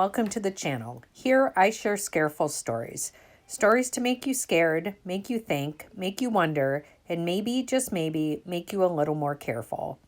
welcome to the channel. Here I share Scareful stories. Stories to make you scared, make you think, make you wonder, and maybe, just maybe, make you a little more careful.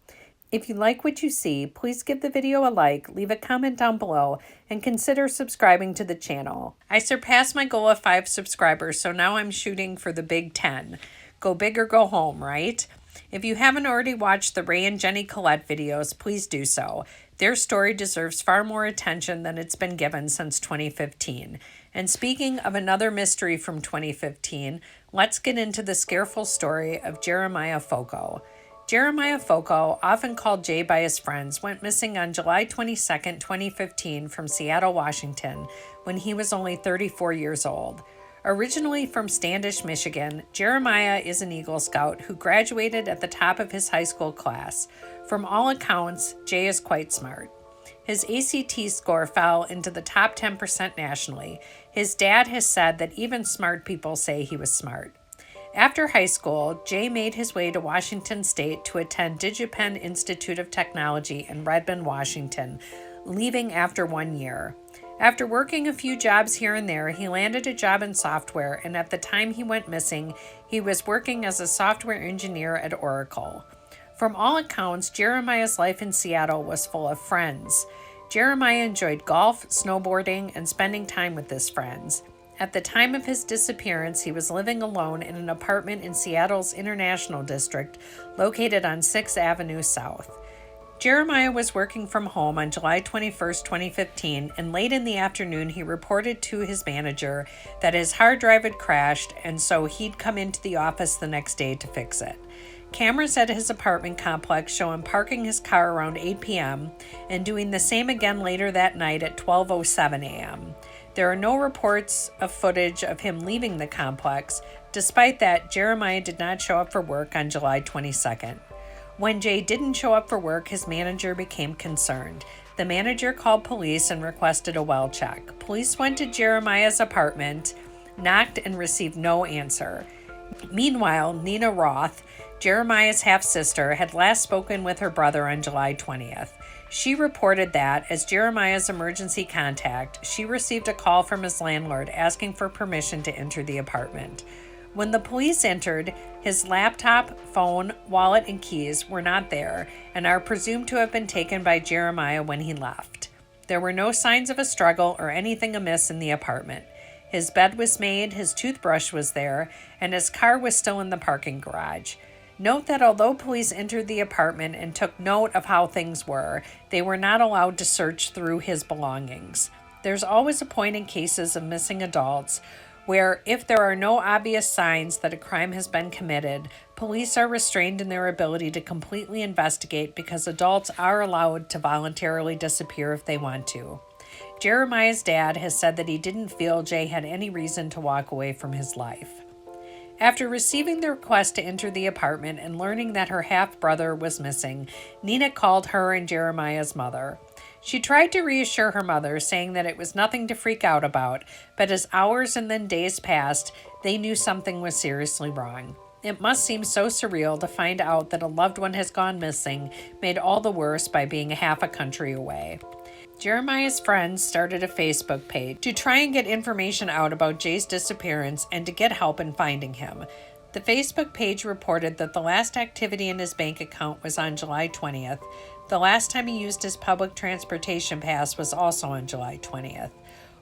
If you like what you see, please give the video a like, leave a comment down below, and consider subscribing to the channel. I surpassed my goal of 5 subscribers, so now I'm shooting for the big 10. Go big or go home, right? If you haven't already watched the Ray and Jennie Kehlet videos, please do so. Their story deserves far more attention than it's been given since 2015. And speaking of another mystery from 2015, let's get into the Scareful story of Jeremiah Foco. Jeremiah Foco, often called Jay by his friends, went missing on July 22, 2015 from Seattle, Washington, when he was only 34 years old. Originally from Standish, Michigan, Jeremiah is an Eagle Scout who graduated at the top of his high school class. From all accounts, Jay is quite smart. His ACT score fell into the top 10% nationally. His dad has said that even smart people say he was smart. After high school, Jay made his way to Washington State to attend DigiPenn Institute of Technology in Redmond, Washington, leaving after 1 year. After working a few jobs here and there, he landed a job in software, and at the time he went missing, he was working as a software engineer at Oracle. From all accounts, Jeremiah's life in Seattle was full of friends. Jeremiah enjoyed golf, snowboarding, and spending time with his friends. At the time of his disappearance, he was living alone in an apartment in Seattle's International District, located on 6th Avenue South. Jeremiah was working from home on July 21, 2015, and late in the afternoon he reported to his manager that his hard drive had crashed, and so he'd come into the office the next day to fix it. Cameras at his apartment complex show him parking his car around 8 p.m. and doing the same again later that night at 12:07 a.m. There are no reports of footage of him leaving the complex. Despite that, Jeremiah did not show up for work on July 22nd. When Jay didn't show up for work, his manager became concerned. The manager called police and requested a well check. Police went to Jeremiah's apartment, knocked, and received no answer. Meanwhile, Nina Roth, Jeremiah's half-sister, had last spoken with her brother on July 20th. She reported that, as Jeremiah's emergency contact, she received a call from his landlord asking for permission to enter the apartment. When the police entered, his laptop, phone, wallet, and keys were not there and are presumed to have been taken by Jeremiah when he left. There were no signs of a struggle or anything amiss in the apartment. His bed was made, his toothbrush was there, and his car was still in the parking garage. Note that although police entered the apartment and took note of how things were, they were not allowed to search through his belongings. There's always a point in cases of missing adults where, if there are no obvious signs that a crime has been committed, police are restrained in their ability to completely investigate because adults are allowed to voluntarily disappear if they want to. Jeremiah's dad has said that he didn't feel Jay had any reason to walk away from his life. After receiving the request to enter the apartment and learning that her half-brother was missing, Nina called her and Jeremiah's mother. She tried to reassure her mother, saying that it was nothing to freak out about, but as hours and then days passed, they knew something was seriously wrong. It must seem so surreal to find out that a loved one has gone missing, made all the worse by being half a country away. Jeremiah's friends started a Facebook page to try and get information out about Jay's disappearance and to get help in finding him. The Facebook page reported that the last activity in his bank account was on July 20th. The last time he used his public transportation pass was also on July 20th.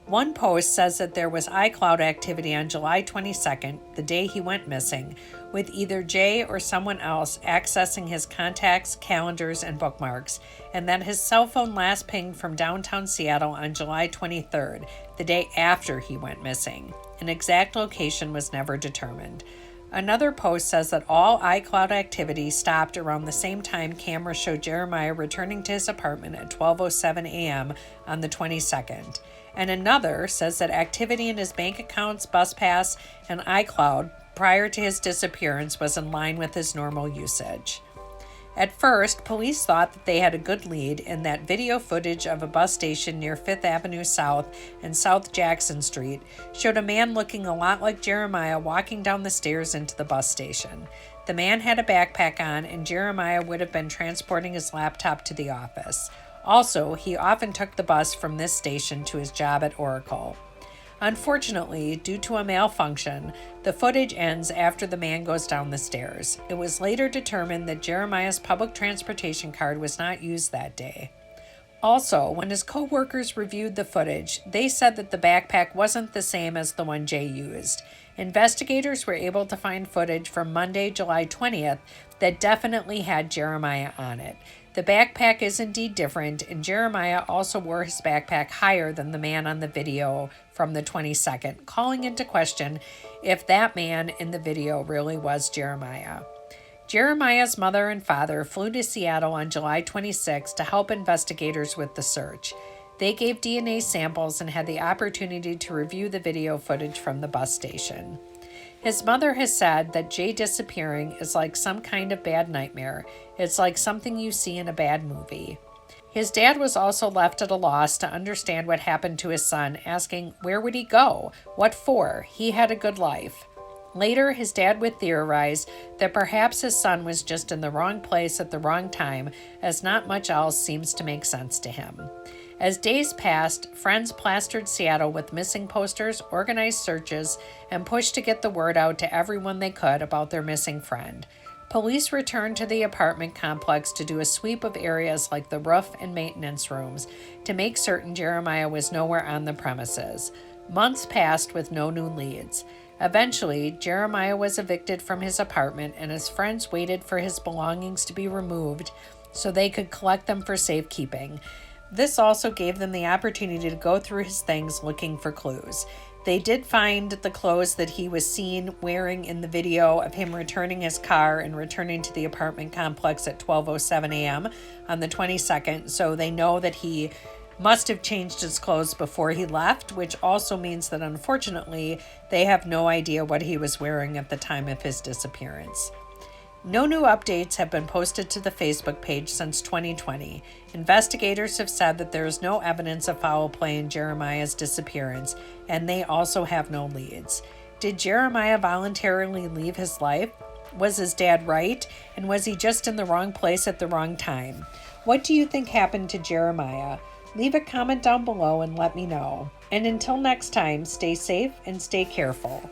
One post says that there was iCloud activity on July 22nd, the day he went missing, with either Jay or someone else accessing his contacts, calendars, and bookmarks, and that his cell phone last pinged from downtown Seattle on July 23rd, the day after he went missing. An exact location was never determined. Another post says that all iCloud activity stopped around the same time cameras showed Jeremiah returning to his apartment at 12:07 a.m. on the 22nd. And another says that activity in his bank accounts, bus pass, and iCloud prior to his disappearance was in line with his normal usage. At first, police thought that they had a good lead in that video footage of a bus station near 5th Avenue South and South Jackson Street showed a man looking a lot like Jeremiah walking down the stairs into the bus station. The man had a backpack on, and Jeremiah would have been transporting his laptop to the office. Also, he often took the bus from this station to his job at Oracle. Unfortunately, due to a malfunction, the footage ends after the man goes down the stairs. It was later determined that Jeremiah's public transportation card was not used that day. Also, when his co-workers reviewed the footage, they said that the backpack wasn't the same as the one Jay used. Investigators were able to find footage from Monday, July 20th that definitely had Jeremiah on it. The backpack is indeed different, and Jeremiah also wore his backpack higher than the man on the video from the 22nd, calling into question if that man in the video really was Jeremiah. Jeremiah's mother and father flew to Seattle on July 26 to help investigators with the search. They gave DNA samples and had the opportunity to review the video footage from the bus station. His mother has said that Jay disappearing is like some kind of bad nightmare. It's like something you see in a bad movie. His dad was also left at a loss to understand what happened to his son, asking, where would he go? What for? He had a good life. Later, his dad would theorize that perhaps his son was just in the wrong place at the wrong time, as not much else seems to make sense to him. As days passed, friends plastered Seattle with missing posters, organized searches, and pushed to get the word out to everyone they could about their missing friend. Police returned to the apartment complex to do a sweep of areas like the roof and maintenance rooms to make certain Jeremiah was nowhere on the premises. Months passed with no new leads. Eventually, Jeremiah was evicted from his apartment, and his friends waited for his belongings to be removed so they could collect them for safekeeping. This also gave them the opportunity to go through his things looking for clues. They did find the clothes that he was seen wearing in the video of him returning his car and returning to the apartment complex at 12:07 a.m. on the 22nd, so they know that he must have changed his clothes before he left, which also means that unfortunately they have no idea what he was wearing at the time of his disappearance. No new updates have been posted to the Facebook page since 2020. Investigators have said that there is no evidence of foul play in Jeremiah's disappearance, and they also have no leads. Did Jeremiah voluntarily leave his life? Was his dad right? And was he just in the wrong place at the wrong time? What do you think happened to Jeremiah? Leave a comment down below and let me know. And until next time, stay safe and stay careful.